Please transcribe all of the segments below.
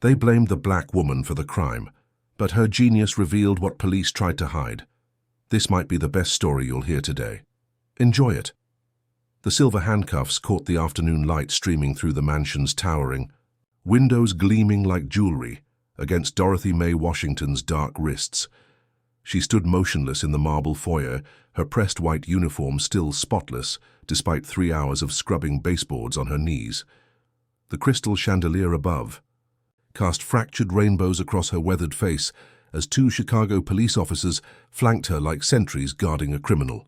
They blamed the black woman for the crime, but her genius revealed what police tried to hide. This might be the best story you'll hear today. Enjoy it. The silver handcuffs caught the afternoon light streaming through the mansion's towering windows, gleaming like jewelry against Dorothy Mae Washington's dark wrists. She stood motionless in the marble foyer, her pressed white uniform still spotless, despite 3 hours of scrubbing baseboards on her knees. The crystal chandelier above cast fractured rainbows across her weathered face as 2 Chicago police officers flanked her like sentries guarding a criminal.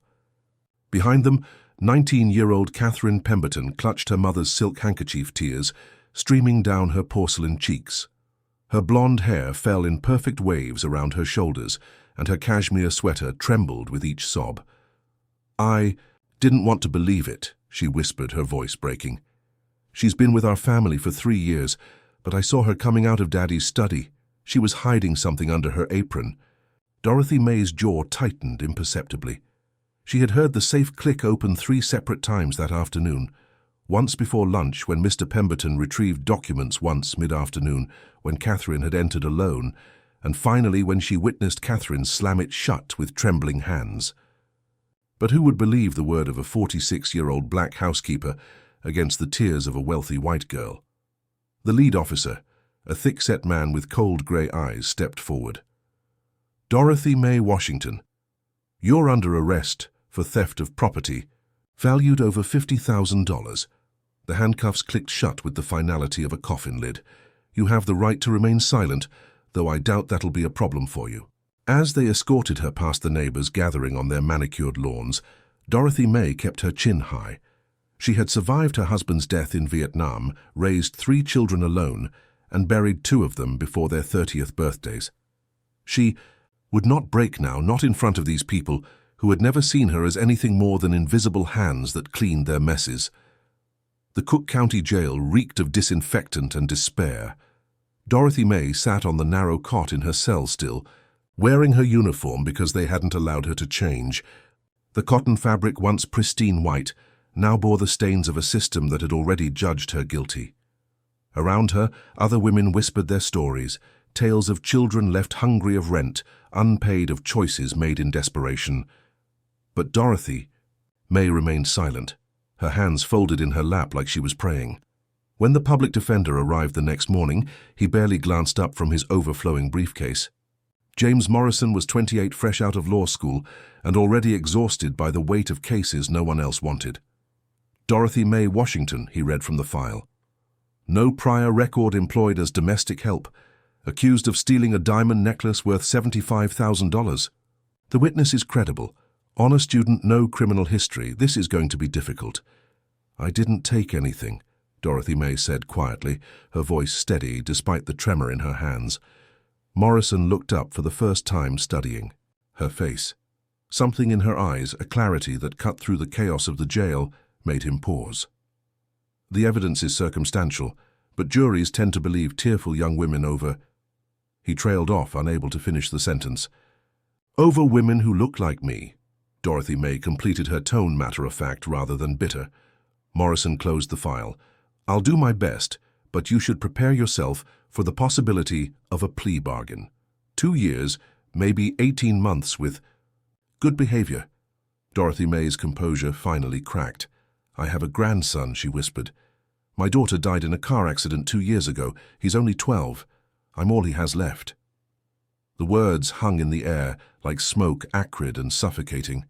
Behind them, 19-year-old Catherine Pemberton clutched her mother's silk handkerchief, tears streaming down her porcelain cheeks. Her blonde hair fell in perfect waves around her shoulders, and her cashmere sweater trembled with each sob. "I didn't want to believe it," she whispered, her voice breaking. "She's been with our family for 3 years, but I saw her coming out of Daddy's study. She was hiding something under her apron." Dorothy Mae's jaw tightened imperceptibly. She had heard the safe click open 3 separate times that afternoon. Once before lunch, when Mr. Pemberton retrieved documents, once mid-afternoon, when Catherine had entered alone, and finally when she witnessed Catherine slam it shut with trembling hands. But who would believe the word of a 46-year-old black housekeeper against the tears of a wealthy white girl? The lead officer, a thick-set man with cold grey eyes, stepped forward. "Dorothy Mae Washington, you're under arrest for theft of property valued over $50,000. The handcuffs clicked shut with the finality of a coffin lid. "You have the right to remain silent, though I doubt that'll be a problem for you." As they escorted her past the neighbors gathering on their manicured lawns, Dorothy Mae kept her chin high. She had survived her husband's death in Vietnam, raised 3 children alone, and buried 2 of them before their 30th birthdays. She would not break now, not in front of these people who had never seen her as anything more than invisible hands that cleaned their messes. The Cook County Jail reeked of disinfectant and despair. Dorothy Mae sat on the narrow cot in her cell still, wearing her uniform because they hadn't allowed her to change. The cotton fabric, once pristine white, now bore the stains of a system that had already judged her guilty. Around her, other women whispered their stories, tales of children left hungry of rent, unpaid, of choices made in desperation. But Dorothy Mae remained silent, her hands folded in her lap like she was praying. When the public defender arrived the next morning, he barely glanced up from his overflowing briefcase. James Morrison was 28, fresh out of law school, and already exhausted by the weight of cases no one else wanted. "Dorothy Mae Washington," he read from the file. "No prior record, employed as domestic help. Accused of stealing a diamond necklace worth $75,000. The witness is credible. Honor student, no criminal history. This is going to be difficult." "I didn't take anything," Dorothy Mae said quietly, her voice steady despite the tremor in her hands. Morrison looked up for the first time, studying her face. Something in her eyes, a clarity that cut through the chaos of the jail, made him pause. "The evidence is circumstantial, but juries tend to believe tearful young women over—" He trailed off, unable to finish the sentence. "Over women who look like me." Dorothy Mae completed, her tone matter-of-fact rather than bitter. Morrison closed the file. "I'll do my best, but you should prepare yourself for the possibility of a plea bargain. 2 years, maybe 18 months with good behavior." Dorothy Mae's composure finally cracked. "I have a grandson," she whispered. "My daughter died in a car accident 2 years ago. He's only 12. I'm all he has left." The words hung in the air like smoke, acrid and suffocating.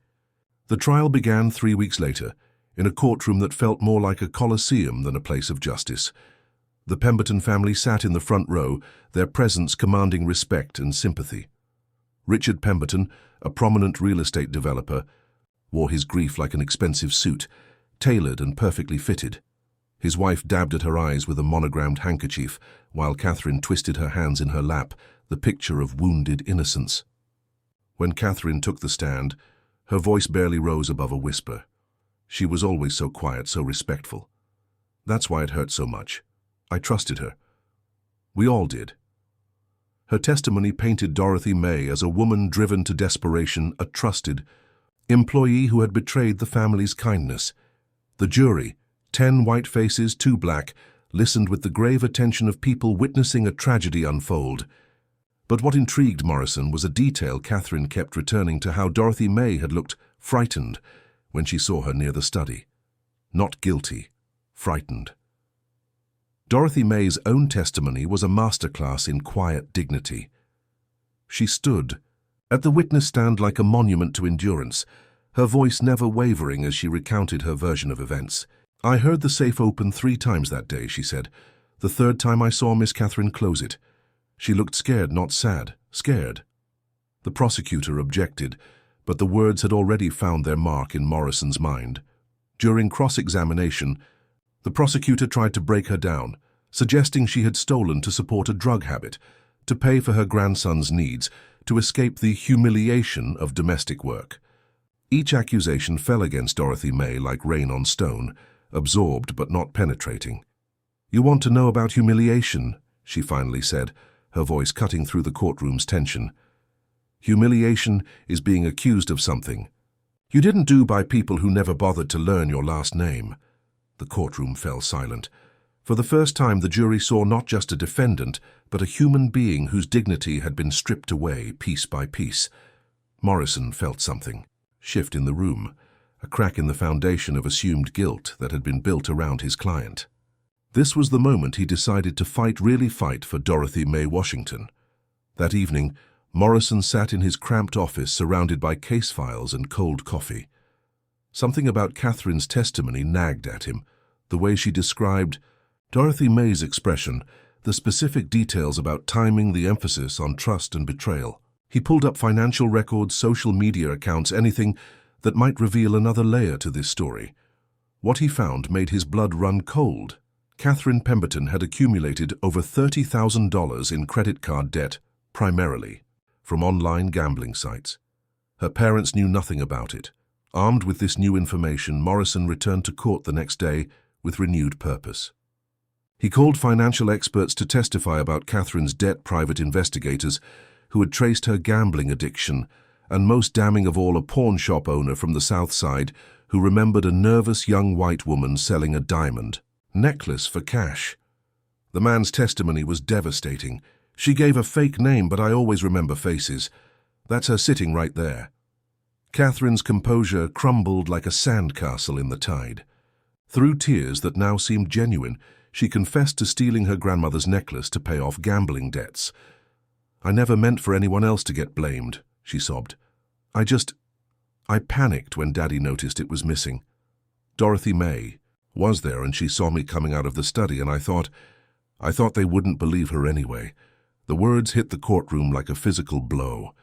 The trial began 3 weeks later, in a courtroom that felt more like a coliseum than a place of justice. The Pemberton family sat in the front row, their presence commanding respect and sympathy. Richard Pemberton, a prominent real estate developer, wore his grief like an expensive suit, tailored and perfectly fitted. His wife dabbed at her eyes with a monogrammed handkerchief, while Catherine twisted her hands in her lap, the picture of wounded innocence. When Catherine took the stand, her voice barely rose above a whisper. She was always so quiet, so respectful. That's why it hurt so much. I trusted her. We all did. Her testimony painted Dorothy Mae as a woman driven to desperation, a trusted employee who had betrayed the family's kindness. The jury, 10 white faces, 2 black, listened with the grave attention of people witnessing a tragedy unfold. But what intrigued Morrison was a detail Catherine kept returning to: how Dorothy May had looked frightened when she saw her near the study. Not guilty, frightened. Dorothy May's own testimony was a masterclass in quiet dignity. She stood at the witness stand like a monument to endurance, her voice never wavering as she recounted her version of events. "I heard the safe open 3 times that day," she said. "The 3rd time I saw Miss Catherine close it. She looked scared, not sad, scared." The prosecutor objected, but the words had already found their mark in Morrison's mind. During cross-examination, the prosecutor tried to break her down, suggesting she had stolen to support a drug habit, to pay for her grandson's needs, to escape the humiliation of domestic work. Each accusation fell against Dorothy May like rain on stone, absorbed but not penetrating. "You want to know about humiliation?" she finally said, her voice cutting through the courtroom's tension. "Humiliation is being accused of something you didn't do by people who never bothered to learn your last name." The courtroom fell silent. For the first time, the jury saw not just a defendant, but a human being whose dignity had been stripped away piece by piece. Morrison felt something shift in the room, a crack in the foundation of assumed guilt that had been built around his client. This was the moment he decided to really fight for Dorothy May Washington. That evening, Morrison sat in his cramped office surrounded by case files and cold coffee. Something about Catherine's testimony nagged at him, the way she described Dorothy May's expression, the specific details about timing, the emphasis on trust and betrayal. He pulled up financial records, social media accounts, anything that might reveal another layer to this story. What he found made his blood run cold. Catherine Pemberton had accumulated over $30,000 in credit card debt, primarily from online gambling sites. Her parents knew nothing about it. Armed with this new information, Morrison returned to court the next day with renewed purpose. He called financial experts to testify about Catherine's debt, private investigators who had traced her gambling addiction, and most damning of all, a pawn shop owner from the South Side who remembered a nervous young white woman selling a diamond necklace for cash. The man's testimony was devastating. "She gave a fake name, but I always remember faces. That's her sitting right there." Catherine's composure crumbled like a sandcastle in the tide. Through tears that now seemed genuine, she confessed to stealing her grandmother's necklace to pay off gambling debts. "I never meant for anyone else to get blamed," she sobbed. I panicked when Daddy noticed it was missing. Dorothy May was there, and she saw me coming out of the study, and I thought they wouldn't believe her anyway." The words hit the courtroom like a physical blow.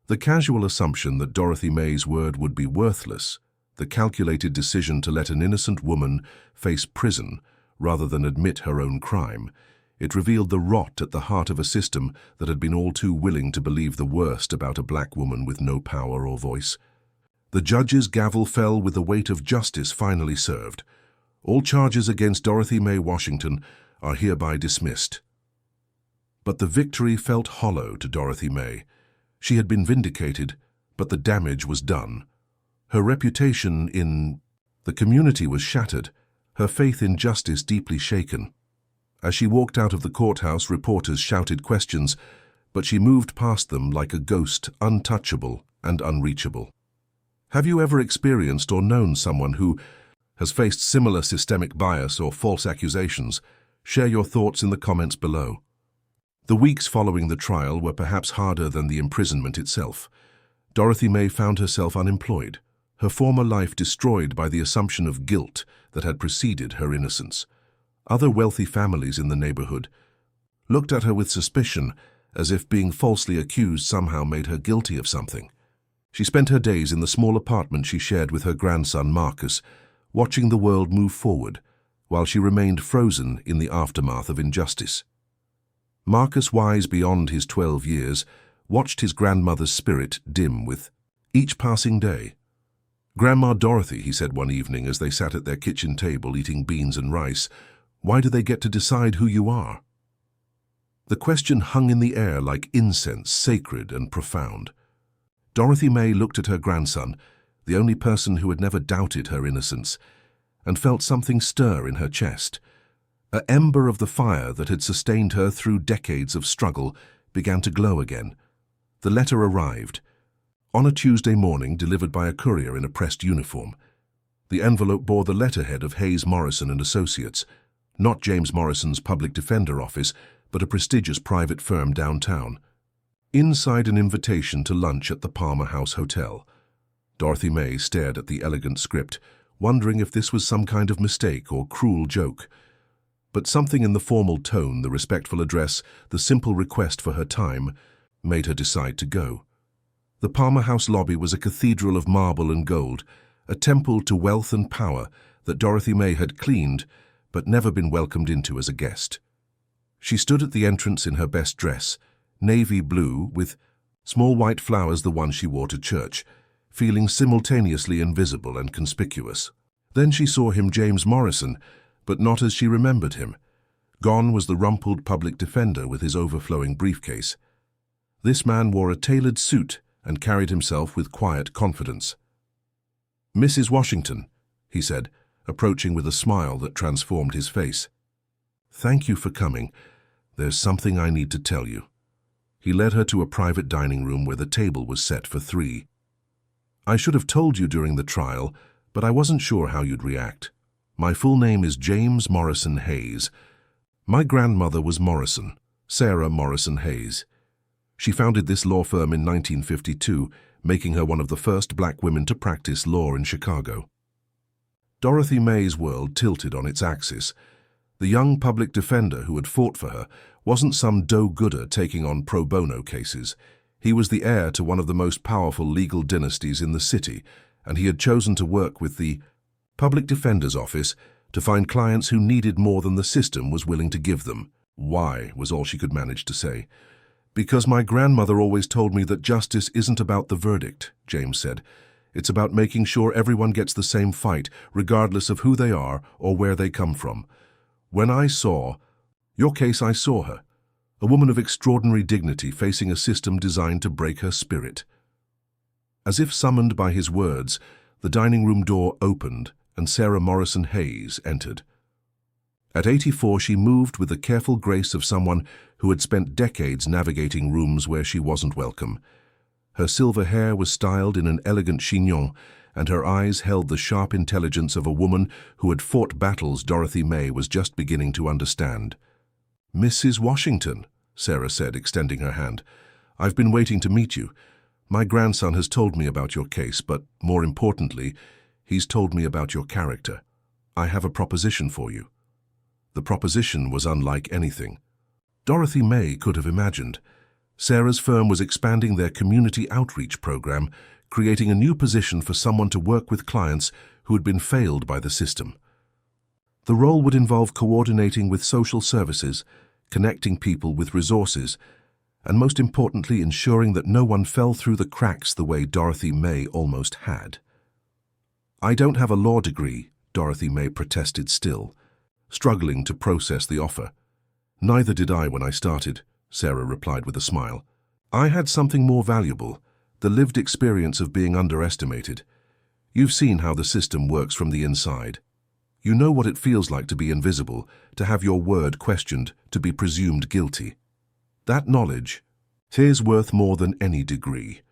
The casual assumption that Dorothy May's word would be worthless, the calculated decision to let an innocent woman face prison rather than admit her own crime, it revealed the rot at the heart of a system that had been all too willing to believe the worst about a black woman with no power or voice. The judge's gavel fell with the weight of justice finally served. All charges against Dorothy May Washington are hereby dismissed. But the victory felt hollow to Dorothy May. She had been vindicated, but the damage was done. Her reputation in the community was shattered, her faith in justice deeply shaken. As she walked out of the courthouse, reporters shouted questions, but she moved past them like a ghost, untouchable and unreachable. Have you ever experienced or known someone who has faced similar systemic bias or false accusations? Share your thoughts in the comments below. The weeks following the trial were perhaps harder than the imprisonment itself. Dorothy May found herself unemployed, her former life destroyed by the assumption of guilt that had preceded her innocence. Other wealthy families in the neighborhood looked at her with suspicion, as if being falsely accused somehow made her guilty of something. She spent her days in the small apartment she shared with her grandson Marcus, watching the world move forward, while she remained frozen in the aftermath of injustice. Marcus, wise beyond his 12 years, watched his grandmother's spirit dim with each passing day. "Grandma Dorothy," he said one evening as they sat at their kitchen table eating beans and rice, "why do they get to decide who you are?" The question hung in the air like incense, sacred and profound. Dorothy May looked at her grandson, the only person who had never doubted her innocence, and felt something stir in her chest. An ember of the fire that had sustained her through decades of struggle began to glow again. The letter arrived. On a Tuesday morning, delivered by a courier in a pressed uniform. The envelope bore the letterhead of Hayes Morrison and Associates, not James Morrison's public defender office, but a prestigious private firm downtown. Inside, an invitation to lunch at the Palmer House Hotel. Dorothy May stared at the elegant script, wondering if this was some kind of mistake or cruel joke. But something in the formal tone, the respectful address, the simple request for her time, made her decide to go. The Palmer House lobby was a cathedral of marble and gold, a temple to wealth and power that Dorothy May had cleaned but never been welcomed into as a guest. She stood at the entrance in her best dress, navy blue with small white flowers, the one she wore to church, feeling simultaneously invisible and conspicuous. Then she saw him, James Morrison, but not as she remembered him. Gone was the rumpled public defender with his overflowing briefcase. This man wore a tailored suit and carried himself with quiet confidence. "Mrs. Washington," he said, approaching with a smile that transformed his face. "Thank you for coming. There's something I need to tell you." He led her to a private dining room where the table was set for 3. "I should have told you during the trial, but I wasn't sure how you'd react. My full name is James Morrison Hayes. My grandmother was Morrison, Sarah Morrison Hayes. She founded this law firm in 1952, making her one of the first black women to practice law in Chicago." Dorothy May's world tilted on its axis. The young public defender who had fought for her wasn't some do-gooder taking on pro bono cases. He was the heir to one of the most powerful legal dynasties in the city, and he had chosen to work with the public defender's office to find clients who needed more than the system was willing to give them. "Why?" was all she could manage to say. "Because my grandmother always told me that justice isn't about the verdict," James said. "It's about making sure everyone gets the same fight, regardless of who they are or where they come from. When I saw your case, I saw her, a woman of extraordinary dignity facing a system designed to break her spirit." As if summoned by his words, the dining room door opened and Sarah Morrison Hayes entered. At 84, she moved with the careful grace of someone who had spent decades navigating rooms where she wasn't welcome. Her silver hair was styled in an elegant chignon, and her eyes held the sharp intelligence of a woman who had fought battles Dorothy May was just beginning to understand. "Mrs. Washington," Sarah said, extending her hand. "I've been waiting to meet you. My grandson has told me about your case, but more importantly, he's told me about your character. I have a proposition for you." The proposition was unlike anything Dorothy May could have imagined. Sarah's firm was expanding their community outreach program, creating a new position for someone to work with clients who had been failed by the system. The role would involve coordinating with social services, connecting people with resources, and most importantly, ensuring that no one fell through the cracks the way Dorothy May almost had. "I don't have a law degree," Dorothy May protested still, struggling to process the offer. "Neither did I when I started," Sarah replied with a smile. "I had something more valuable, the lived experience of being underestimated. You've seen how the system works from the inside. You know what it feels like to be invisible, to have your word questioned, to be presumed guilty. That knowledge is worth more than any degree."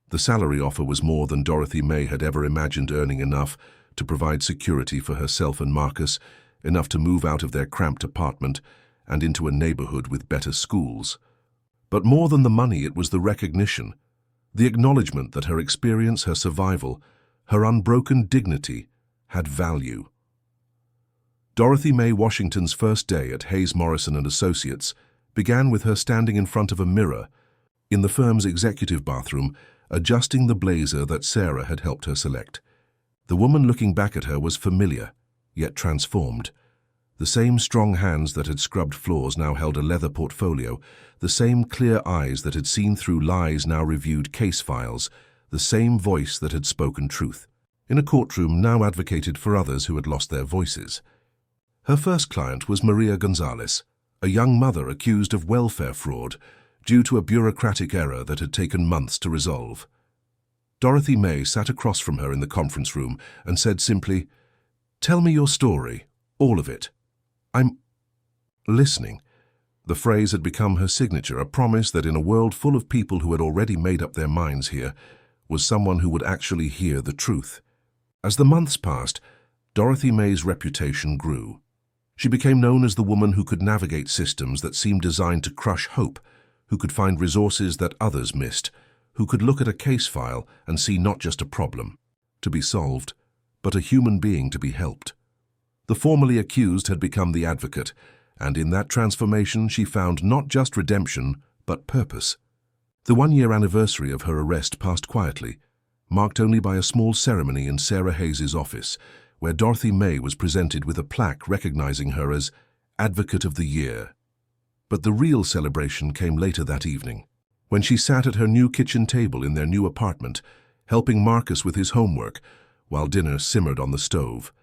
The salary offer was more than Dorothy May had ever imagined, earning enough to provide security for herself and Marcus, enough to move out of their cramped apartment and into a neighborhood with better schools. But more than the money, it was the recognition, the acknowledgement that her experience, her survival, her unbroken dignity had value. Dorothy May Washington's first day at Hayes Morrison and Associates began with her standing in front of a mirror in the firm's executive bathroom, adjusting the blazer that Sarah had helped her select. The woman looking back at her was familiar, yet transformed. The same strong hands that had scrubbed floors now held a leather portfolio, the same clear eyes that had seen through lies now reviewed case files, the same voice that had spoken truth. In a courtroom now advocated for others who had lost their voices. Her first client was Maria Gonzalez, a young mother accused of welfare fraud due to a bureaucratic error that had taken months to resolve. Dorothy May sat across from her in the conference room and said simply, "Tell me your story, all of it. listening. The phrase had become her signature, a promise that in a world full of people who had already made up their minds here, was someone who would actually hear the truth. As the months passed, Dorothy May's reputation grew. She became known as the woman who could navigate systems that seemed designed to crush hope, who could find resources that others missed, who could look at a case file and see not just a problem to be solved, but a human being to be helped. The formerly accused had become the advocate, and in that transformation she found not just redemption, but purpose. The one-year anniversary of her arrest passed quietly, marked only by a small ceremony in Sarah Hayes's office, where Dorothy May was presented with a plaque recognizing her as Advocate of the Year. But the real celebration came later that evening, when she sat at her new kitchen table in their new apartment, helping Marcus with his homework, while dinner simmered on the stove.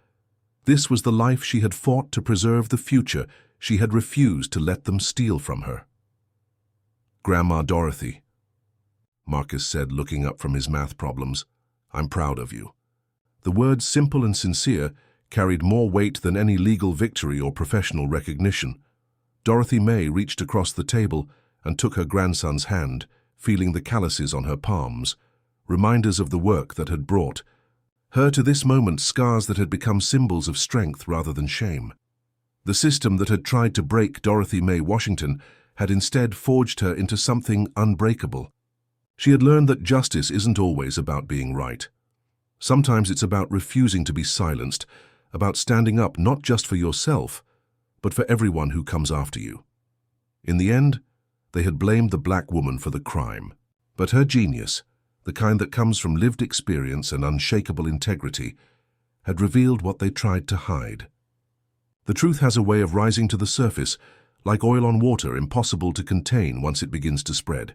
This was the life she had fought to preserve, the future she had refused to let them steal from her. "Grandma Dorothy," Marcus said, looking up from his math problems, "I'm proud of you." The words, simple and sincere, carried more weight than any legal victory or professional recognition. Dorothy May reached across the table and took her grandson's hand, feeling the calluses on her palms, reminders of the work that had brought her to this moment, scars that had become symbols of strength rather than shame. The system that had tried to break Dorothy May Washington had instead forged her into something unbreakable. She had learned that justice isn't always about being right. Sometimes it's about refusing to be silenced, about standing up not just for yourself, but for everyone who comes after you. In the end, they had blamed the black woman for the crime, but her genius, the kind that comes from lived experience and unshakable integrity, had revealed what they tried to hide. The truth has a way of rising to the surface, like oil on water, impossible to contain once it begins to spread.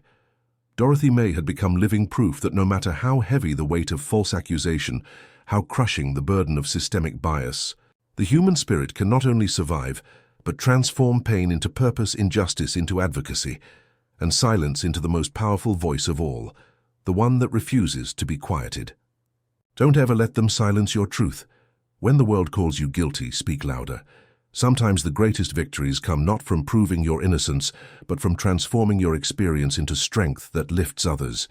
Dorothy May had become living proof that no matter how heavy the weight of false accusation, how crushing the burden of systemic bias, the human spirit can not only survive, but transform pain into purpose, injustice into advocacy, and silence into the most powerful voice of all, the one that refuses to be quieted. Don't ever let them silence your truth. When the world calls you guilty, speak louder. Sometimes the greatest victories come not from proving your innocence, but from transforming your experience into strength that lifts others.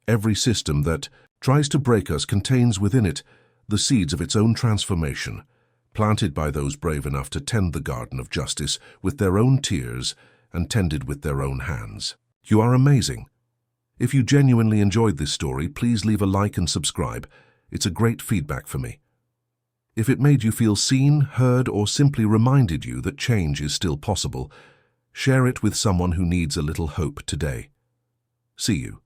Every system that tries to break us contains within it the seeds of its own transformation, planted by those brave enough to tend the garden of justice with their own tears and tended with their own hands. You are amazing. If you genuinely enjoyed this story, please leave a like and subscribe. It's a great feedback for me. If it made you feel seen, heard, or simply reminded you that change is still possible, share it with someone who needs a little hope today. See you.